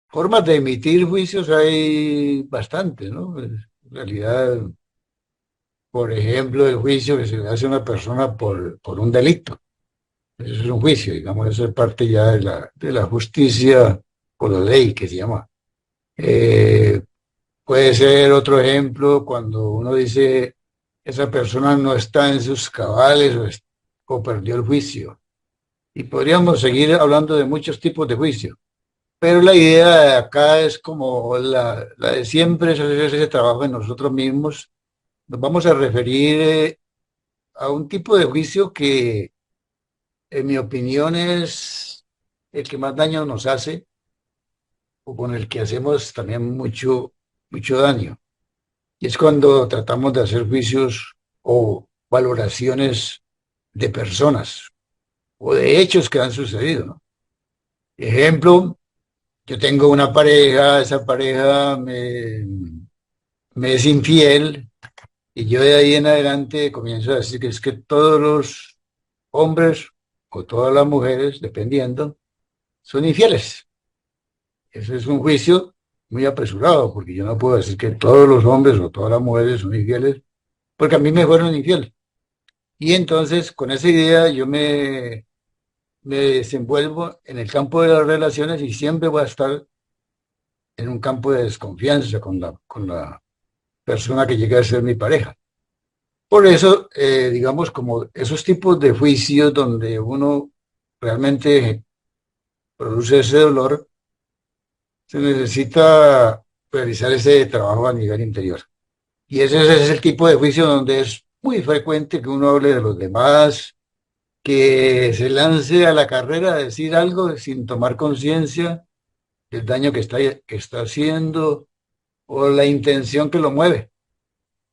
Formas de emitir juicios hay bastante, ¿no? En realidad, por ejemplo, el juicio que se le hace a una persona por un delito. Eso es un juicio, digamos, eso es parte ya de la justicia o la ley que se llama. Eh, Puede ser otro ejemplo cuando uno dice esa persona no está en sus cabales o perdió el juicio. Y podríamos seguir hablando de muchos tipos de juicio. Pero la idea de acá es como la de siempre, es hacer ese trabajo en nosotros mismos. Nos vamos a referir a un tipo de juicio que, en mi opinión, es el que más daño nos hace o con el que hacemos también mucho daño. Y es cuando tratamos de hacer juicios o valoraciones de personas o de hechos que han sucedido, ¿no? Ejemplo, yo tengo una pareja, esa pareja me es infiel y yo de ahí en adelante comienzo a decir que es que todos los hombres o todas las mujeres, dependiendo, son infieles. Ese es un juicio muy apresurado, porque yo no puedo decir que todos los hombres o todas las mujeres son infieles, porque a mí me fueron infiel. Y entonces, con esa idea, me desenvuelvo en el campo de las relaciones y siempre voy a estar en un campo de desconfianza con la persona que llega a ser mi pareja. Por eso, digamos, como esos tipos de juicios donde uno realmente produce ese dolor, se necesita realizar ese trabajo a nivel interior. Y ese es el tipo de juicio donde es muy frecuente que uno hable de los demás, que se lance a la carrera a decir algo sin tomar conciencia del daño que está haciendo o la intención que lo mueve.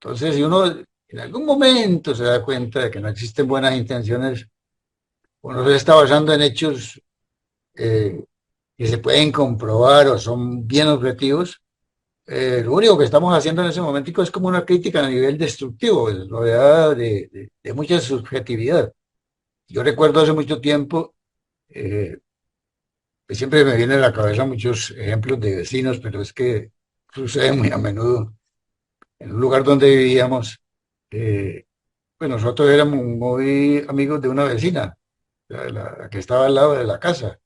Entonces, si uno en algún momento se da cuenta de que no existen buenas intenciones, uno se está basando en hechos eh, que se pueden comprobar o son bien objetivos, lo único que estamos haciendo en ese momento es como una crítica a nivel destructivo, rodeada de mucha subjetividad. Yo recuerdo hace mucho tiempo, eh, que siempre me vienen a la cabeza muchos ejemplos de vecinos, pero es que sucede muy a menudo. En un lugar donde vivíamos, eh, pues nosotros éramos muy amigos de una vecina, la que estaba al lado de la casa.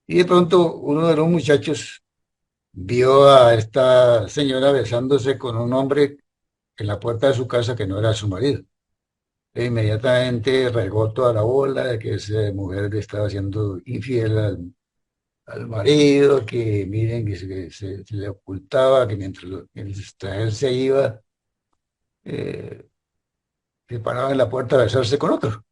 Y de pronto uno de los muchachos vio a esta señora besándose con un hombre en la puerta de su casa que no era su marido. E inmediatamente regó toda la bola de que esa mujer le estaba siendo infiel al marido, que miren que se le ocultaba, que mientras él se iba, eh, se paraba en la puerta a besarse con otro.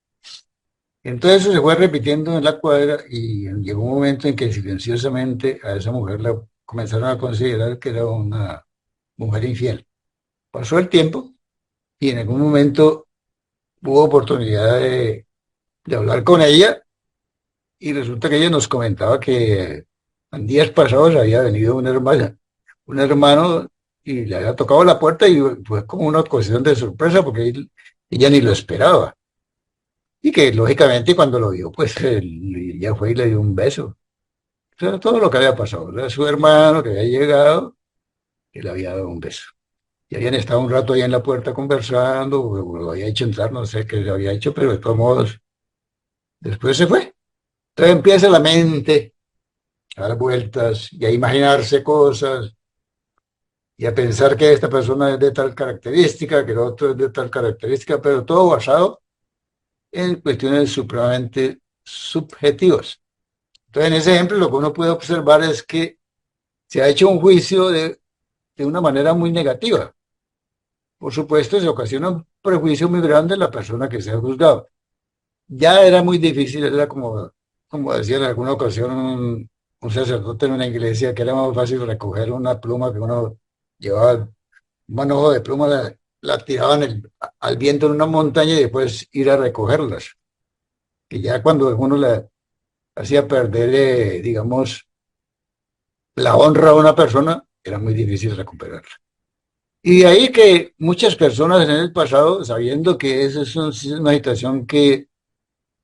Entonces eso se fue repitiendo en la cuadra y llegó un momento en que silenciosamente a esa mujer la comenzaron a considerar que era una mujer infiel. Pasó el tiempo y en algún momento hubo oportunidad de hablar con ella y resulta que ella nos comentaba que en días pasados había venido un hermano y le había tocado la puerta y fue como una cuestión de sorpresa porque ella ni lo esperaba. Y que lógicamente cuando lo vio, pues ya fue y le dio un beso. O sea, todo lo que había pasado. Era su hermano que había llegado y le había dado un beso. Y habían estado un rato ahí en la puerta conversando, o lo había hecho entrar, no sé qué le había hecho, pero de todos modos, después se fue. Entonces empieza la mente a dar vueltas y a imaginarse cosas y a pensar que esta persona es de tal característica, que el otro es de tal característica, pero todo basado en cuestiones supremamente subjetivas. Entonces, en ese ejemplo, lo que uno puede observar es que se ha hecho un juicio de una manera muy negativa. Por supuesto, se ocasiona un prejuicio muy grande en la persona que se ha juzgado. Ya era muy difícil, era como decía en alguna ocasión un sacerdote en una iglesia, que era más fácil recoger una pluma que uno llevaba, un manojo de pluma, la tiraban al viento en una montaña y después ir a recogerlas. Que ya cuando uno le hacía perder, digamos, la honra a una persona, era muy difícil recuperarla. Y de ahí que muchas personas en el pasado, sabiendo que esa es una situación que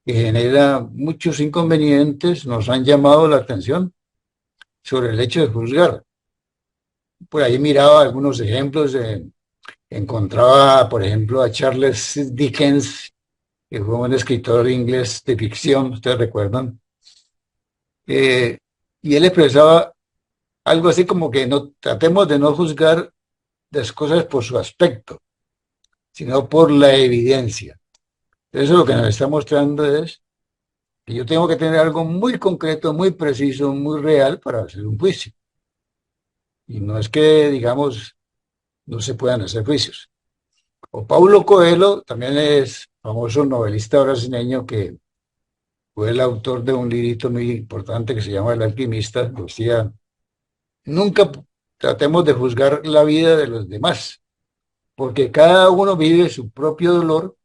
genera muchos inconvenientes, nos han llamado la atención sobre el hecho de juzgar. Por ahí miraba algunos ejemplos, encontraba, por ejemplo, a Charles Dickens, que fue un escritor inglés de ficción, ustedes recuerdan, eh, y él expresaba algo así como que no tratemos de no juzgar las cosas por su aspecto, sino por la evidencia. Eso lo que nos está mostrando es que yo tengo que tener algo muy concreto, muy preciso, muy real para hacer un juicio. Y no es que, digamos, no se puedan hacer juicios. O Paulo Coelho también es famoso novelista brasileño que fue el autor de un librito muy importante que se llama El Alquimista. Decía, nunca tratemos de juzgar la vida de los demás, porque cada uno vive su propio dolor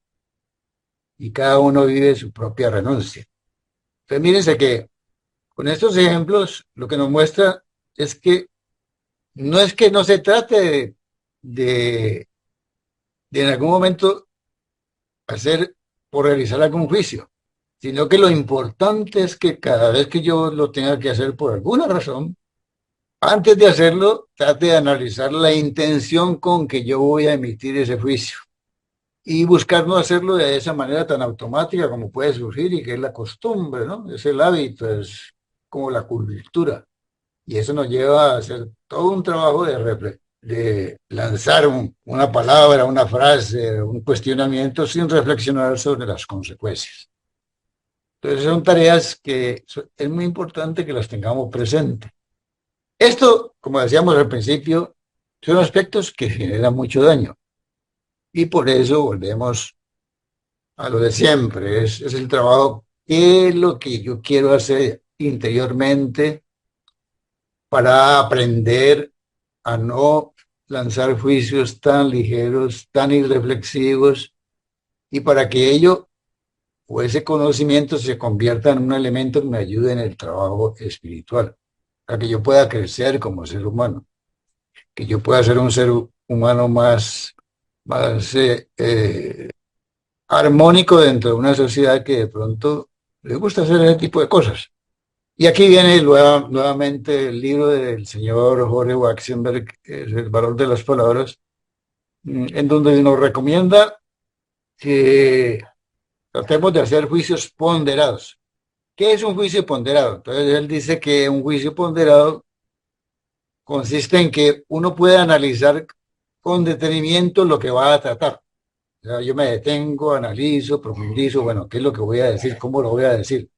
y cada uno vive su propia renuncia. Entonces, mírense que con estos ejemplos lo que nos muestra es que no se trate de, de en algún momento hacer o realizar algún juicio, sino que lo importante es que cada vez que yo lo tenga que hacer por alguna razón, antes de hacerlo, trate de analizar la intención con que yo voy a emitir ese juicio y buscar no hacerlo de esa manera tan automática como puede surgir y que es la costumbre, ¿no? Es el hábito, es como la cultura. Y eso nos lleva a hacer todo un trabajo de lanzar una palabra, una frase, un cuestionamiento sin reflexionar sobre las consecuencias. Entonces son tareas que es muy importante que las tengamos presentes. Esto, como decíamos al principio, son aspectos que generan mucho daño. Y por eso volvemos a lo de siempre. Es el trabajo, qué es lo que yo quiero hacer interiormente para aprender a no lanzar juicios tan ligeros, tan irreflexivos, y para que ello o ese conocimiento se convierta en un elemento que me ayude en el trabajo espiritual, para que yo pueda crecer como ser humano, que yo pueda ser un ser humano más armónico dentro de una sociedad que de pronto le gusta hacer ese tipo de cosas. Y aquí viene nuevamente el libro del señor Jorge Waxenberg, que es El valor de las palabras, en donde nos recomienda que tratemos de hacer juicios ponderados. ¿Qué es un juicio ponderado? Entonces él dice que un juicio ponderado consiste en que uno puede analizar con detenimiento lo que va a tratar. O sea, yo me detengo, analizo, profundizo, bueno, ¿qué es lo que voy a decir? ¿Cómo lo voy a decir?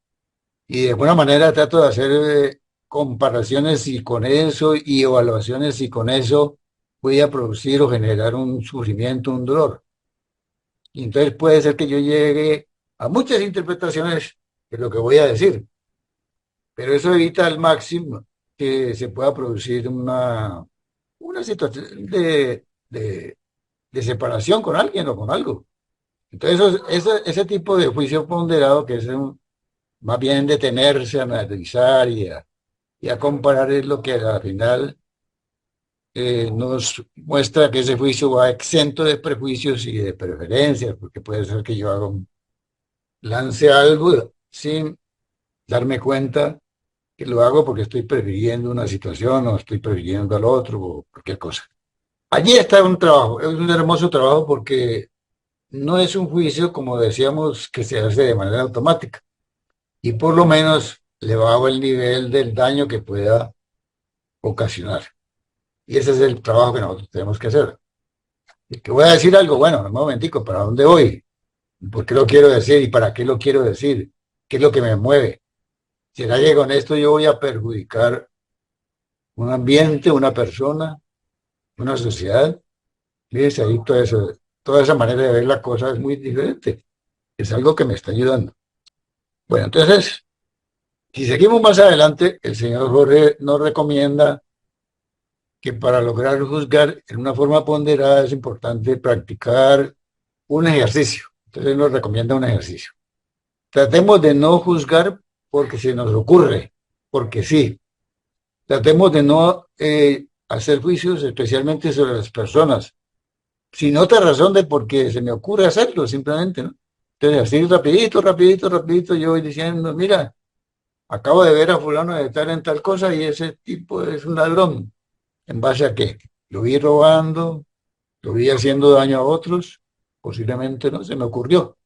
Y de alguna manera trato de hacer comparaciones y con eso y evaluaciones y con eso voy a producir o generar un sufrimiento, un dolor. Y entonces puede ser que yo llegue a muchas interpretaciones de lo que voy a decir, pero eso evita al máximo que se pueda producir una situación de separación con alguien o con algo. Entonces, ese tipo de juicio ponderado, que es más bien detenerse, analizar y a comparar, es lo que al final nos muestra que ese juicio va exento de prejuicios y de preferencias, porque puede ser que yo lance algo sin darme cuenta que lo hago porque estoy prefiriendo una situación o estoy prefiriendo al otro o cualquier cosa. Allí está un trabajo, es un hermoso trabajo porque no es un juicio, como decíamos, que se hace de manera automática y por lo menos le bajo el nivel del daño que pueda ocasionar. Y ese es el trabajo que nosotros tenemos que hacer. Y que voy a decir algo, bueno, un momentico, ¿para dónde voy? ¿Por qué lo quiero decir y para qué lo quiero decir? ¿Qué es lo que me mueve? ¿Será que con esto yo voy a perjudicar un ambiente, una persona, una sociedad? Fíjese ahí todo eso, toda esa manera de ver la cosa es muy diferente. Es algo que me está ayudando. Bueno, entonces, si seguimos más adelante, el señor Jorge nos recomienda que para lograr juzgar en una forma ponderada es importante practicar un ejercicio. Entonces nos recomienda un ejercicio. Tratemos de no juzgar porque se nos ocurre, porque sí. Tratemos de no hacer juicios especialmente sobre las personas, sin otra razón de porque se me ocurre hacerlo, simplemente, ¿no? Entonces así rapidito, rapidito, rapidito, yo voy diciendo, mira, acabo de ver a fulano de tal en tal cosa y ese tipo es un ladrón. ¿En base a qué? Lo vi robando, lo vi haciendo daño a otros, posiblemente no se me ocurrió.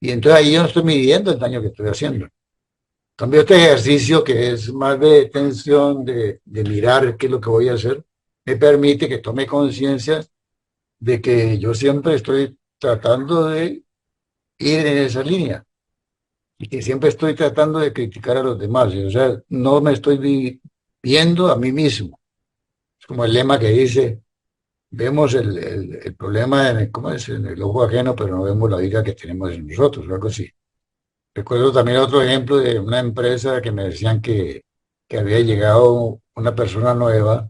Y entonces ahí yo no estoy midiendo el daño que estoy haciendo. En cambio, este ejercicio que es más de tensión, de mirar qué es lo que voy a hacer, me permite que tome conciencia de que yo siempre estoy tratando de ir en esa línea y que siempre estoy tratando de criticar a los demás. O sea, no me estoy viendo a mí mismo. Es como el lema que dice, vemos el problema ¿cómo es? En el ojo ajeno, pero no vemos la viga que tenemos en nosotros, o algo así. Recuerdo también otro ejemplo de una empresa que me decían que había llegado una persona nueva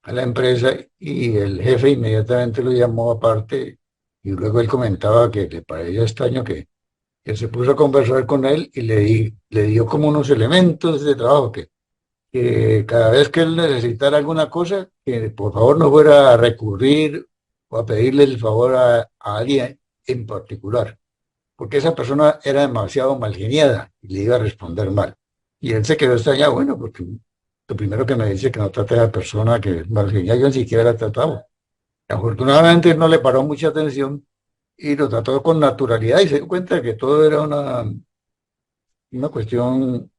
a la empresa y el jefe inmediatamente lo llamó aparte y luego él comentaba que le parecía extraño que se puso a conversar con él y le dio como unos elementos de trabajo que cada vez que él necesitara alguna cosa, que por favor no fuera a recurrir o a pedirle el favor a alguien en particular, porque esa persona era demasiado malgeniada y le iba a responder mal. Y él se quedó extrañado, bueno, porque lo primero que me dice que no trate a la persona que es malgeniada, yo ni siquiera la trataba. Afortunadamente no le paró mucha atención y lo trató con naturalidad y se dio cuenta que todo era una cuestión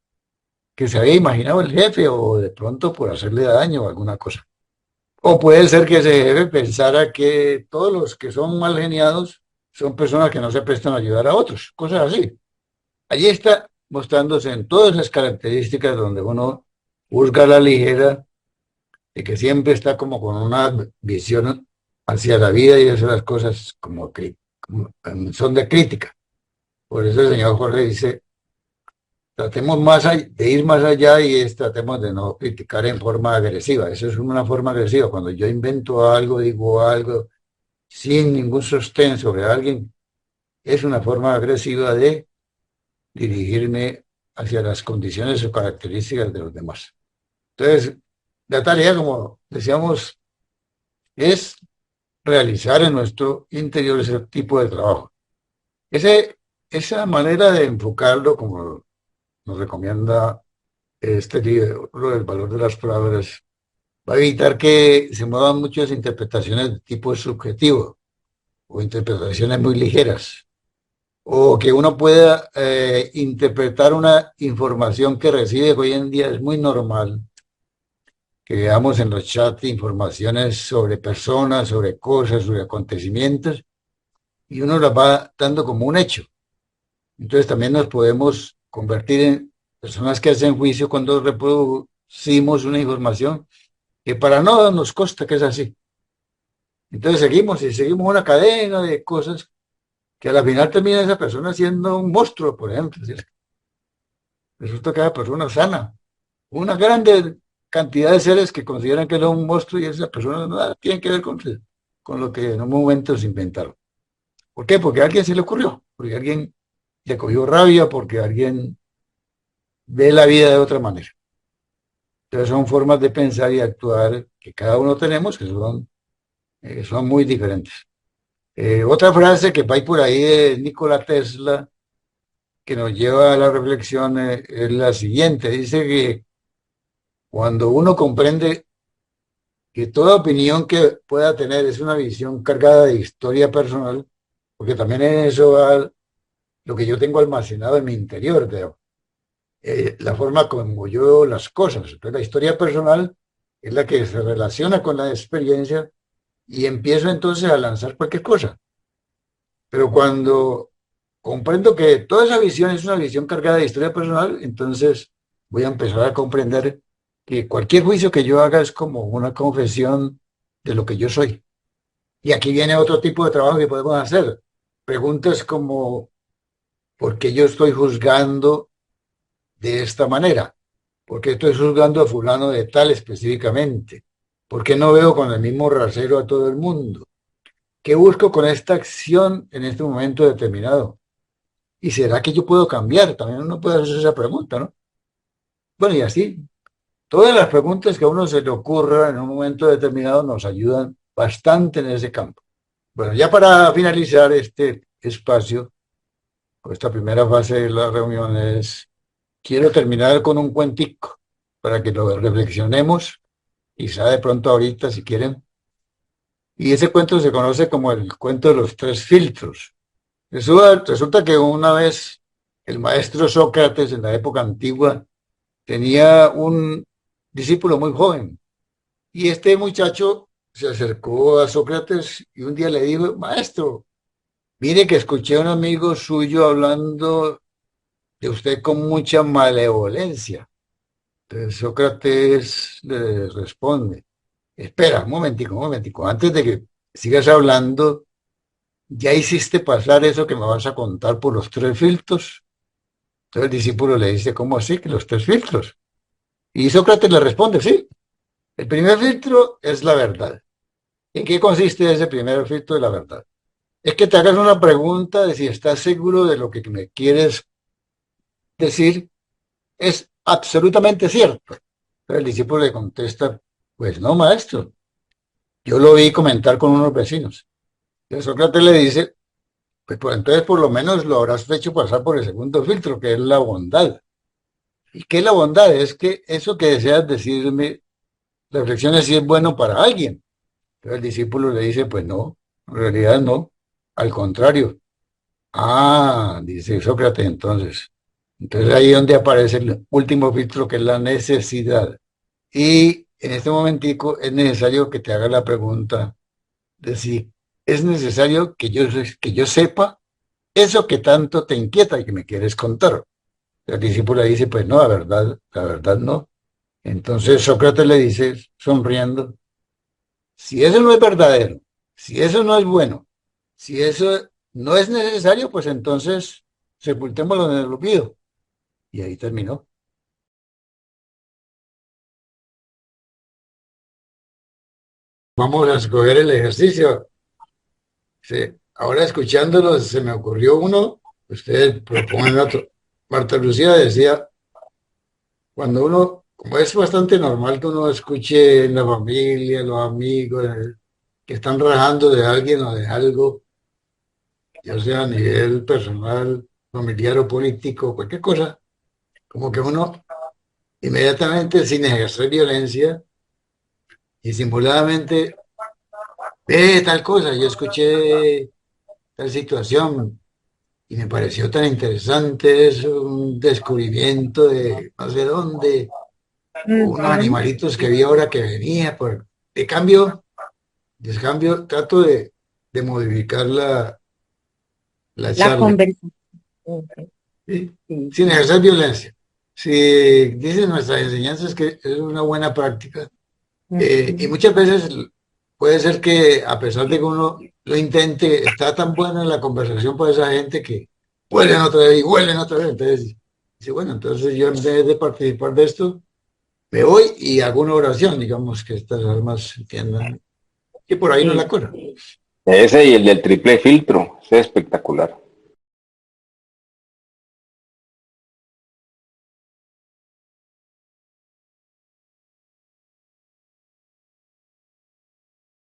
que se había imaginado el jefe o de pronto por hacerle daño o alguna cosa. O puede ser que ese jefe pensara que todos los que son mal geniados son personas que no se prestan a ayudar a otros, cosas así. Allí está mostrándose en todas las características donde uno busca la ligera de que siempre está como con una visión hacia la vida y hacia las cosas como que son de crítica. Por eso el señor Jorge dice, tratemos de ir más allá y tratemos de no criticar en forma agresiva. Eso es una forma agresiva. Cuando yo invento algo, digo algo sin ningún sostén sobre alguien, es una forma agresiva de dirigirme hacia las condiciones o características de los demás. Entonces, la tarea, como decíamos, es realizar en nuestro interior ese tipo de trabajo. Esa manera de enfocarlo, como nos recomienda este libro, El valor de las palabras, va a evitar que se muevan muchas interpretaciones de tipo subjetivo o interpretaciones muy ligeras, o que uno pueda interpretar una información que recibe, que hoy en día es muy normal, que veamos en los chats informaciones sobre personas, sobre cosas, sobre acontecimientos, y uno las va dando como un hecho. Entonces también nos podemos convertir en personas que hacen juicio cuando reproducimos una información que para nada nos consta que es así. Entonces seguimos y seguimos una cadena de cosas que a la final termina esa persona siendo un monstruo, por ejemplo. Es decir, resulta que esa persona sana. Una grande cantidad de seres que consideran que es un monstruo y esa persona nada tiene que ver con lo que en un momento se inventaron. ¿Por qué? Porque a alguien se le ocurrió, porque a alguien le cogió rabia, porque alguien ve la vida de otra manera. Entonces son formas de pensar y actuar que cada uno tenemos que son muy diferentes. Otra frase que va por ahí de Nikola Tesla, que nos lleva a la reflexión, es la siguiente. Dice que cuando uno comprende que toda opinión que pueda tener es una visión cargada de historia personal, porque también en eso va lo que yo tengo almacenado en mi interior, la forma como yo veo las cosas. Entonces, la historia personal es la que se relaciona con la experiencia y empiezo entonces a lanzar cualquier cosa. Pero cuando comprendo que toda esa visión es una visión cargada de historia personal, entonces voy a empezar a comprender que cualquier juicio que yo haga es como una confesión de lo que yo soy. Y aquí viene otro tipo de trabajo que podemos hacer. Preguntas como, ¿por qué yo estoy juzgando de esta manera? ¿Por qué estoy juzgando a fulano de tal específicamente? ¿Por qué no veo con el mismo rasero a todo el mundo? ¿Qué busco con esta acción en este momento determinado? ¿Y será que yo puedo cambiar? También uno puede hacer esa pregunta, ¿no? Bueno, y así, todas las preguntas que a uno se le ocurra en un momento determinado nos ayudan bastante en ese campo. Bueno, ya para finalizar este espacio, o esta primera fase de la reunión es quiero terminar con un cuentico para que lo reflexionemos, quizá de pronto ahorita si quieren. Y ese cuento se conoce como el cuento de los tres filtros. Resulta que una vez el maestro Sócrates en la época antigua tenía un discípulo muy joven y este muchacho se acercó a Sócrates y un día le dijo, maestro, mire que escuché a un amigo suyo hablando de usted con mucha malevolencia. Entonces Sócrates le responde, espera, un momentico, antes de que sigas hablando, ¿ya hiciste pasar eso que me vas a contar por los tres filtros? Entonces el discípulo le dice, ¿cómo así que los tres filtros? Y Sócrates le responde, sí, el primer filtro es la verdad. ¿En qué consiste ese primer filtro de la verdad? Es que te hagas una pregunta de si estás seguro de lo que me quieres decir es absolutamente cierto. Pero el discípulo le contesta, pues no, maestro, yo lo vi comentar con unos vecinos. Entonces Sócrates le dice, pues entonces por lo menos lo habrás hecho pasar por el segundo filtro, que es la bondad. ¿Y qué es la bondad? Es que eso que deseas decirme, reflexiones si es bueno para alguien. Pero el discípulo le dice, pues no, en realidad no, al contrario. Ah, dice Sócrates entonces. Entonces ahí es donde aparece el último filtro que es la necesidad. Y en este momentico es necesario que te haga la pregunta de si es necesario que yo sepa eso que tanto te inquieta y que me quieres contar. El discípulo le dice, pues no, la verdad no. Entonces Sócrates le dice, sonriendo, si eso no es verdadero, si eso no es bueno, si eso no es necesario, pues entonces sepultémoslo en el olvido. Y ahí terminó. Vamos a escoger el ejercicio. Sí. Ahora escuchándolo se me ocurrió uno, ustedes propongan otro. Marta Lucía decía, cuando uno, como es bastante normal que uno escuche en la familia, los amigos, que están rajando de alguien o de algo, ya sea a nivel personal, familiar o político, cualquier cosa, como que uno inmediatamente, sin ejercer violencia, y simuladamente, ve tal cosa, yo escuché tal situación y me pareció tan interesante, es un descubrimiento de no sé dónde, o unos Ujú. animalitos que vi ahora que venía, de cambio, trato de modificar la La charla, conversación. ¿sí? Sí, Sin sí. ejercer violencia. Si dicen nuestras enseñanzas que es una buena práctica, y Ujú. muchas veces puede ser que a pesar de que uno lo intente, está tan buena la conversación para esa gente que vuelven otra vez y vuelven otra vez. Entonces, dice, bueno, entonces yo en vez de participar de esto, me voy y hago una oración, digamos, que estas almas entiendan que por ahí no es la Sí. cosa. Ese y el del triple filtro, ese es espectacular.